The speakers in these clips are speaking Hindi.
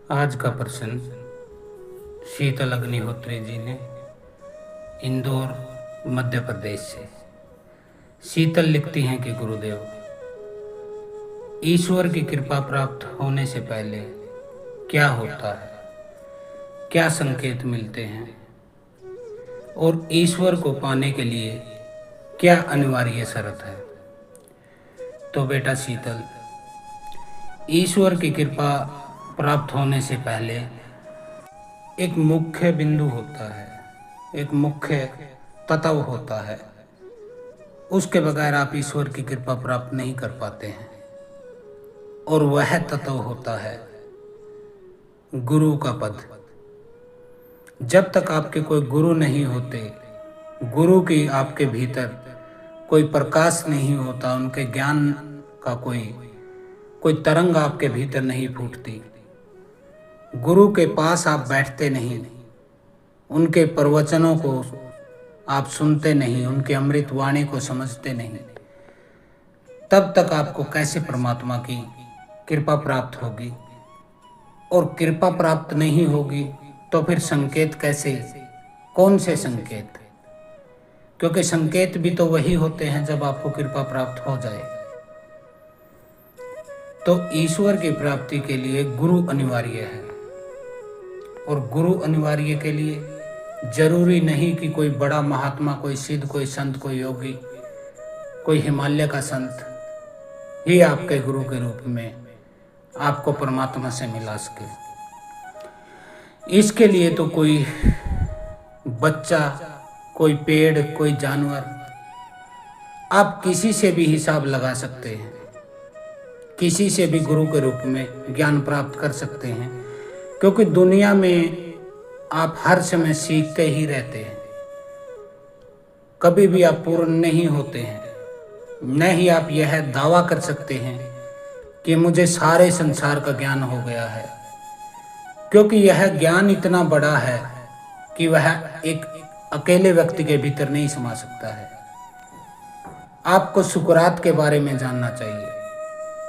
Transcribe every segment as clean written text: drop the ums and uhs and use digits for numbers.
आज का प्रश्न शीतल अग्निहोत्री जी ने इंदौर मध्य प्रदेश से। शीतल लिखती हैं कि गुरुदेव, ईश्वर की कृपा प्राप्त होने से पहले क्या होता है, क्या संकेत मिलते हैं और ईश्वर को पाने के लिए क्या अनिवार्य शर्त है। तो बेटा शीतल, ईश्वर की कृपा प्राप्त होने से पहले एक मुख्य बिंदु होता है, एक मुख्य तत्व होता है। उसके बगैर आप ईश्वर की कृपा प्राप्त नहीं कर पाते हैं और वह तत्व होता है गुरु का पद। जब तक आपके कोई गुरु नहीं होते, गुरु की आपके भीतर कोई प्रकाश नहीं होता, उनके ज्ञान का कोई तरंग आपके भीतर नहीं फूटती, गुरु के पास आप बैठते नहीं, उनके प्रवचनों को आप सुनते नहीं, उनके अमृत वाणी को समझते नहीं, तब तक आपको कैसे परमात्मा की कृपा प्राप्त होगी। और कृपा प्राप्त नहीं होगी तो फिर संकेत कैसे, कौन से संकेत? क्योंकि संकेत भी तो वही होते हैं जब आपको कृपा प्राप्त हो जाए। तो ईश्वर की प्राप्ति के लिए गुरु अनिवार्य है, और गुरु अनिवार्य के लिए जरूरी नहीं कि कोई बड़ा महात्मा, कोई सिद्ध, कोई संत, कोई योगी, कोई हिमालय का संत ही आपके गुरु के रूप में आपको परमात्मा से मिला सके। इसके लिए तो कोई बच्चा, कोई पेड़, कोई जानवर, आप किसी से भी हिसाब लगा सकते हैं, किसी से भी गुरु के रूप में ज्ञान प्राप्त कर सकते हैं। क्योंकि दुनिया में आप हर समय सीखते ही रहते हैं, कभी भी आप पूर्ण नहीं होते हैं। न ही आप यह दावा कर सकते हैं कि मुझे सारे संसार का ज्ञान हो गया है, क्योंकि यह ज्ञान इतना बड़ा है कि वह एक अकेले व्यक्ति के भीतर नहीं समा सकता है। आपको सुकरात के बारे में जानना चाहिए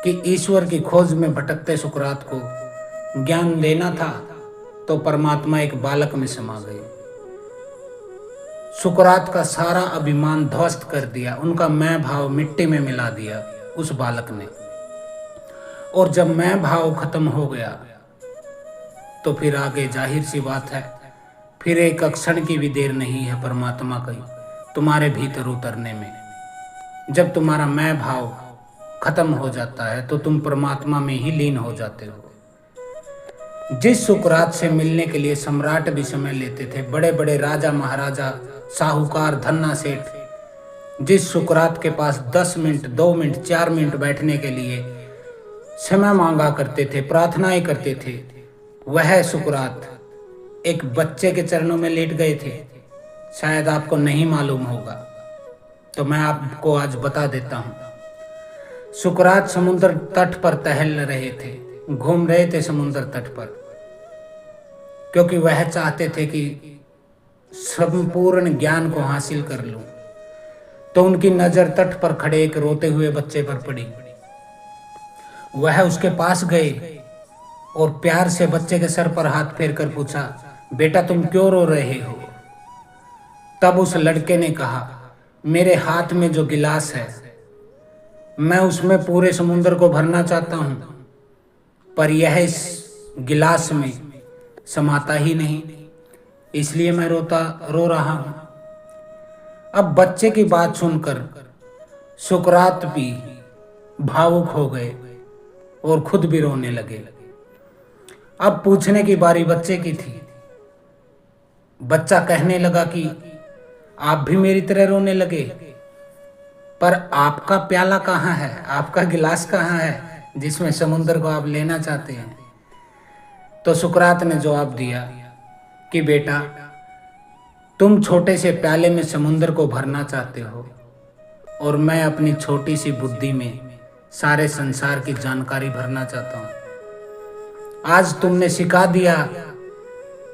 कि ईश्वर की खोज में भटकते सुकरात को ज्ञान देना था तो परमात्मा एक बालक में समा गए। सुकरात का सारा अभिमान ध्वस्त कर दिया, उनका मैं भाव मिट्टी में मिला दिया उस बालक ने। और जब मैं भाव खत्म हो गया तो फिर आगे जाहिर सी बात है, फिर एक क्षण की भी देर नहीं है परमात्मा की तुम्हारे भीतर उतरने में। जब तुम्हारा मैं भाव खत्म हो जाता है तो तुम परमात्मा में ही लीन हो जाते हो। जिस सुकरात से मिलने के लिए सम्राट भी समय लेते थे, बड़े बड़े राजा महाराजा, साहूकार, धन्ना सेठ, जिस सुकरात के पास 10 मिनट, 2 मिनट, 4 मिनट बैठने के लिए समय मांगा करते थे, प्रार्थनाएं करते थे, वह सुकरात एक बच्चे के चरणों में लेट गए थे। शायद आपको नहीं मालूम होगा, तो मैं आपको आज बता देता हूँ। सुकरात समुद्र तट पर टहल रहे थे, घूम रहे थे समुद्र तट पर, क्योंकि वह चाहते थे कि संपूर्ण ज्ञान को हासिल कर लूं। तो उनकी नजर तट पर खड़े एक रोते हुए बच्चे पर पड़ी। वह उसके पास गए और प्यार से बच्चे के सर पर हाथ फेर कर पूछा, बेटा तुम क्यों रो रहे हो? तब उस लड़के ने कहा, मेरे हाथ में जो गिलास है मैं उसमें पूरे समुद्र को भरना चाहता हूं, पर यह इस गिलास में समाता ही नहीं, इसलिए मैं रो रहा हूं। अब बच्चे की बात सुनकर सुकरात भी भावुक हो गए और खुद भी रोने लगे। अब पूछने की बारी बच्चे की थी। बच्चा कहने लगा कि आप भी मेरी तरह रोने लगे, पर आपका प्याला कहाँ है, आपका गिलास कहाँ है जिसमें समुद्र को आप लेना चाहते हैं? तो सुकरात ने जवाब दिया कि बेटा तुम छोटे से प्याले में समुद्र को भरना चाहते हो, और मैं अपनी छोटी सी बुद्धि में सारे संसार की जानकारी भरना चाहता हूँ। आज तुमने सिखा दिया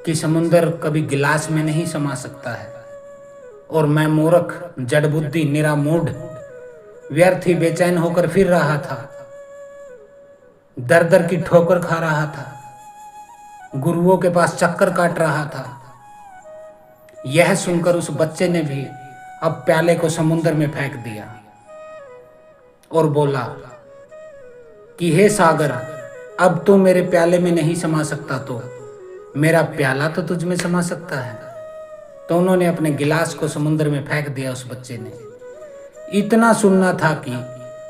कि समुद्र कभी गिलास में नहीं समा सकता है, और मैं मूर्ख, जड़ बुद्धि, निरा मूढ़, व्यर्थ ही बेचैन होकर फिर रहा था, दर दर की ठोकर खा रहा था। गुरुओं के पास चक्कर काट रहा था। यह सुनकर उस बच्चे ने भी अब प्याले को समुद्र में फेंक दिया और बोला कि हे सागर, अब तू मेरे प्याले में नहीं समा सकता तो मेरा प्याला तो तुझ में समा सकता है। तो उन्होंने अपने गिलास को समुद्र में फेंक दिया। उस बच्चे ने इतना सुनना था कि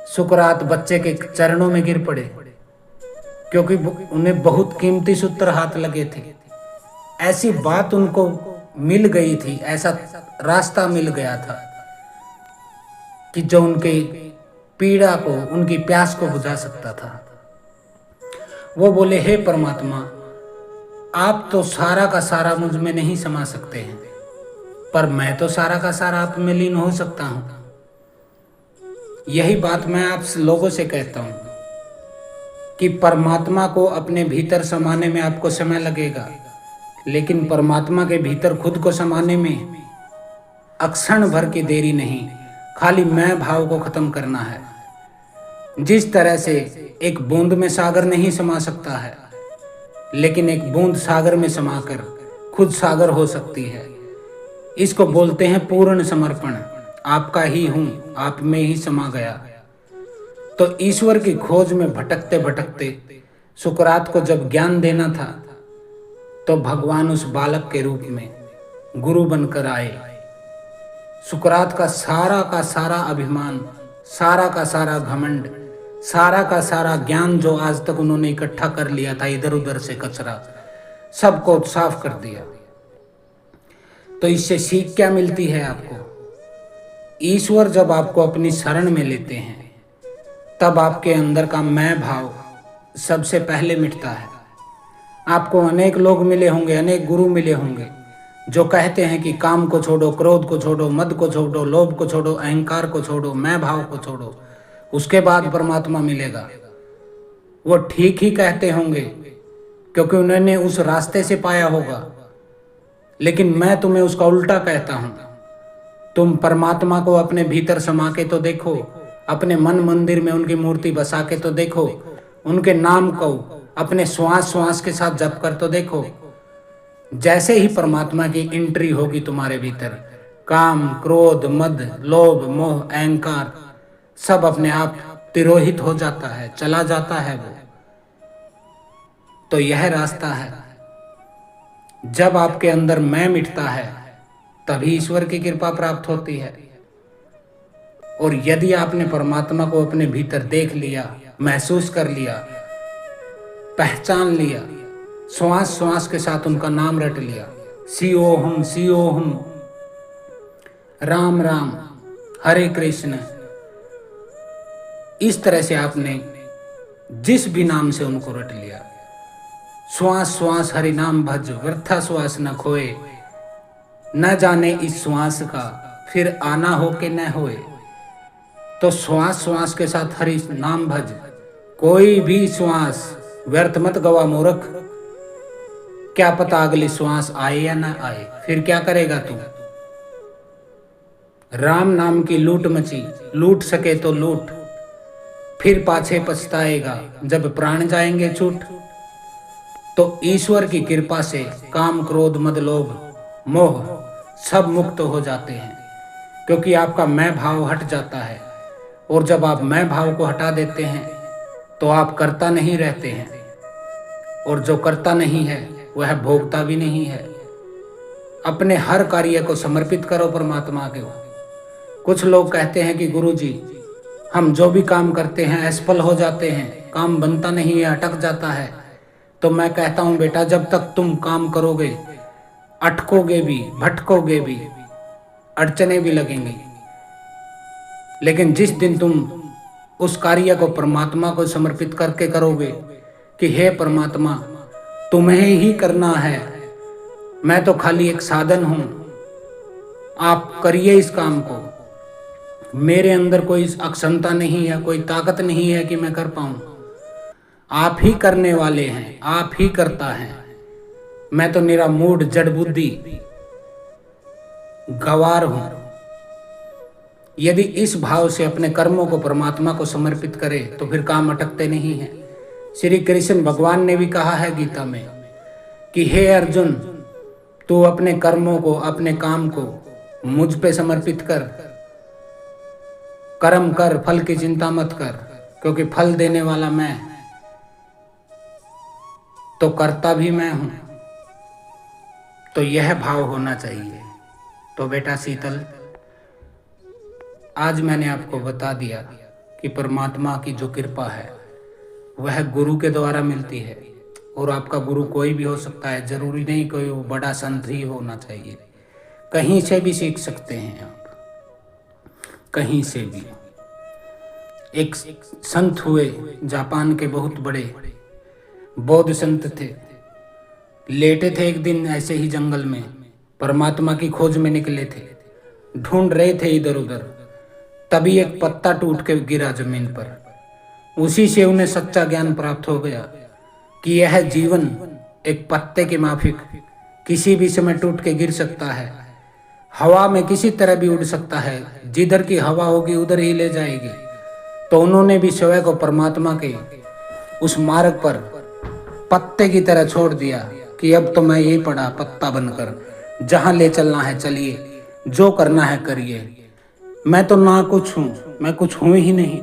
सुकरात बच्चे के चरणों में गिर पड़े, क्योंकि उन्हें बहुत कीमती सूत्र हाथ लगे थे। ऐसी बात उनको मिल गई थी, ऐसा रास्ता मिल गया था कि जो उनके पीड़ा को, उनकी प्यास को बुझा सकता था। वो बोले, हे परमात्मा, आप तो सारा का सारा मुझ में नहीं समा सकते हैं, पर मैं तो सारा का सारा आप में लीन हो सकता हूं। यही बात मैं आप लोगों से कहता हूं कि परमात्मा को अपने भीतर समाने में आपको समय लगेगा, लेकिन परमात्मा के भीतर खुद को समाने में अक्षण भर की देरी नहीं। खाली मैं भाव को खत्म करना है। जिस तरह से एक बूंद में सागर नहीं समा सकता है, लेकिन एक बूंद सागर में समाकर खुद सागर हो सकती है। इसको बोलते हैं पूर्ण समर्पण। आपका ही हूं, आप में ही समा गया। तो ईश्वर की खोज में भटकते भटकते सुकरात को जब ज्ञान देना था, तो भगवान उस बालक के रूप में गुरु बनकर आए। सुकरात का सारा अभिमान, सारा का सारा घमंड, सारा का सारा ज्ञान जो आज तक उन्होंने इकट्ठा कर लिया था, इधर उधर से कचरा, सबको साफ कर दिया। तो इससे सीख क्या मिलती है आपको? ईश्वर जब आपको अपनी शरण में लेते हैं, तब आपके अंदर का मैं भाव सबसे पहले मिटता है। आपको अनेक लोग मिले होंगे, अनेक गुरु मिले होंगे जो कहते हैं कि काम को छोड़ो, क्रोध को छोड़ो, मद को छोड़ो, लोभ को छोड़ो, अहंकार को छोड़ो, मैं भाव को छोड़ो, उसके बाद परमात्मा मिलेगा। वो ठीक ही कहते होंगे, क्योंकि उन्होंने उस रास्ते से पाया होगा। लेकिन मैं तुम्हें उसका उल्टा कहता हूं। तुम परमात्मा को अपने भीतर समा के तो देखो, अपने मन मंदिर में उनकी मूर्ति बसा के तो देखो, उनके नाम को अपने श्वास श्वास के साथ जप कर तो देखो। जैसे ही परमात्मा की एंट्री होगी तुम्हारे भीतर, काम, क्रोध, मद, लोभ, मोह, अहंकार सब अपने आप तिरोहित हो जाता है, चला जाता है वो। तो यह रास्ता है। जब आपके अंदर मैं मिटता है, तभी ईश्वर की कृपा प्राप्त होती है। और यदि आपने परमात्मा को अपने भीतर देख लिया, महसूस कर लिया, पहचान लिया, श्वास श्वास के साथ उनका नाम रट लिया, शिवोहम शिवोहम, राम राम, हरे कृष्ण, इस तरह से आपने जिस भी नाम से उनको रट लिया, श्वास श्वास हरि नाम भज, वृथा श्वास न खोए, न जाने इस श्वास का फिर आना हो के न होए। तो श्वास श्वास के साथ हरि नाम भज। कोई भी श्वास व्यर्थ मत गवा मूर्ख, क्या पता अगली श्वास आए या ना आए, फिर क्या करेगा तू? राम नाम की लूट मची, लूट सके तो लूट, फिर पाछे पछताएगा जब प्राण जाएंगे छूट। तो ईश्वर की कृपा से काम, क्रोध, मद, लोभ, मोह सब मुक्त हो जाते हैं, क्योंकि आपका मैं भाव हट जाता है। और जब आप मैं भाव को हटा देते हैं, तो आप करता नहीं रहते हैं, और जो करता नहीं है वह भोगता भी नहीं है। अपने हर कार्य को समर्पित करो परमात्मा को। कुछ लोग कहते हैं कि गुरुजी, हम जो भी काम करते हैं असफल हो जाते हैं, काम बनता नहीं है, अटक जाता है। तो मैं कहता हूं बेटा, जब तक तुम काम करोगे, अटकोगे भी, भटकोगे भी, अड़चने भी लगेंगी, लेकिन जिस दिन तुम उस कार्य को परमात्मा को समर्पित करके करोगे कि हे परमात्मा, तुम्हें ही करना है, मैं तो खाली एक साधन हूं, आप करिए इस काम को, मेरे अंदर कोई अक्षमता नहीं है, कोई ताकत नहीं है कि मैं कर पाऊं, आप ही करने वाले हैं, आप ही करता है, मैं तो निरा मूड, जड़ बुद्धि, गवार हूं। यदि इस भाव से अपने कर्मों को परमात्मा को समर्पित करे, तो फिर काम अटकते नहीं हैं। श्री कृष्ण भगवान ने भी कहा है गीता में कि हे अर्जुन, तू अपने कर्मों को, अपने काम को मुझ पे समर्पित कर, कर्म कर, फल की चिंता मत कर, क्योंकि फल देने वाला मैं, तो करता भी मैं हूं। तो यह भाव होना चाहिए। तो बेटा शीतल, आज मैंने आपको बता दिया कि परमात्मा की जो कृपा है वह गुरु के द्वारा मिलती है। और आपका गुरु कोई भी हो सकता है, जरूरी नहीं कोई वो बड़ा संत ही होना चाहिए। कहीं से भी सीख सकते हैं आप, कहीं से भी। एक संत हुए जापान के, बहुत बड़े बौद्ध संत थे। लेटे थे एक दिन ऐसे ही जंगल में, परमात्मा की खोज में निकले थे, ढूंढ रहे थे इधर उधर। तभी एक पत्ता टूट के गिरा जमीन पर। उसी से उन्हें सच्चा ज्ञान प्राप्त हो गया कि यह जीवन एक पत्ते के माफिक किसी भी समय टूट के गिर सकता है, हवा में किसी तरह भी उड़ सकता है, जिधर की हवा होगी उधर ही ले जाएगी। तो उन्होंने भी स्वयं को परमात्मा के उस मार्ग पर पत्ते की तरह छोड़ दिया कि अब तो मैं यही पड़ा पत्ता बनकर, जहां ले चलना है चलिए, जो करना है करिए, मैं तो ना कुछ हूं, मैं कुछ हूं ही नहीं।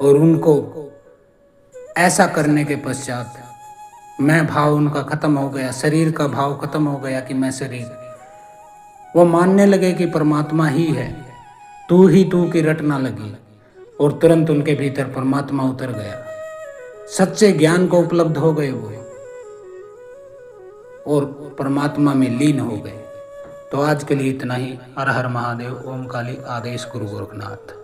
और उनको ऐसा करने के पश्चात मैं भाव उनका खत्म हो गया, शरीर का भाव खत्म हो गया कि मैं शरीर। वो मानने लगे कि परमात्मा ही है, तू ही तू की रटना लगी, और तुरंत उनके भीतर परमात्मा उतर गया। सच्चे ज्ञान को उपलब्ध हो गए वो, और परमात्मा में लीन हो गए। तो आज के लिए इतना ही। हर हर महादेव। ओम काली। आदेश गुरु गोरखनाथ।